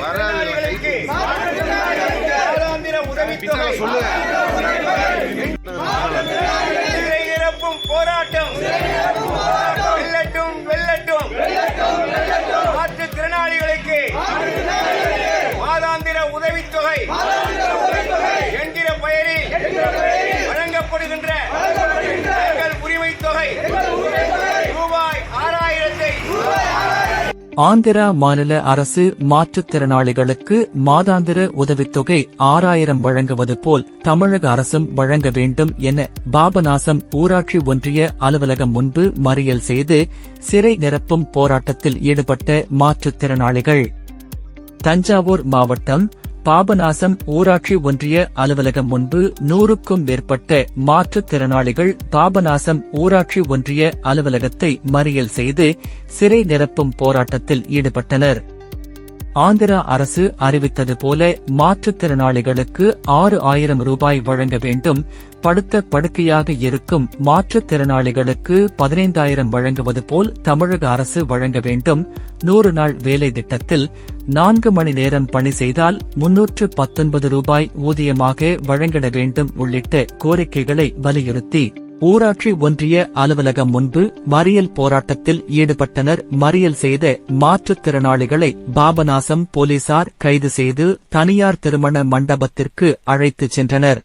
மாதாந்திர உதவித்தொகை நிரப்பும் போராட்டம் வெல்லட்டும் வெல்லட்டும். மாற்றுத்திறனாளிகளுக்கு மாதாந்திர உதவித்தொகை என்கிற பெயரில் வழங்கப்படுகின்ற எங்கள் உரிமைத் தொகை ரூபாய் 6000-ஐ ஆந்திரா மாநில அரசு மாற்றுத்திறனாளிகளுக்கு மாதாந்திர உதவித்தொகை 6000 வழங்குவது போல் தமிழக அரசும் வழங்க வேண்டும் என பாபநாசம் ஊராட்சி ஒன்றிய அலுவலகம் முன்பு மறியல் செய்து சிறை நிரப்பும் போராட்டத்தில் ஈடுபட்ட மாற்றுத்திறனாளிகள். தஞ்சாவூர் மாவட்டம் பாபநாசம் ஊராட்சி ஒன்றிய அலுவலகம் முன்பு 100க்கும் மேற்பட்ட மாற்றுத்திறனாளிகள் பாபநாசம் ஊராட்சி ஒன்றிய அலுவலகத்தை மறியல் செய்து சிறை நிரப்பும் போராட்டத்தில் ஈடுபட்டனர். ஆந்திரா அரசு அறிவித்தது போல மாற்றுத்திறனாளிகளுக்கு 6000 ரூபாய் வழங்க வேண்டும். படுத்த படுக்கையாக இருக்கும் மாற்றுத்திறனாளிகளுக்கு 15000 வழங்குவது போல் தமிழக அரசு வழங்க வேண்டும். 100 நாள் வேலை திட்டத்தில் 4 மணி நேரம் பணி செய்தால் 319 ரூபாய் ஊதியமாக வழங்கிட வேண்டும் உள்ளிட்ட கோரிக்கைகளை வலியுறுத்தி ஊராட்சி ஒன்றிய அலுவலகம் முன்பு மறியல் போராட்டத்தில் ஈடுபட்டனர். மறியல் செய்த மாற்றுத்திறனாளிகளை பாபநாசம் போலீசார் கைது செய்து தனியார் திருமண மண்டபத்திற்கு அழைத்துச் சென்றனர்.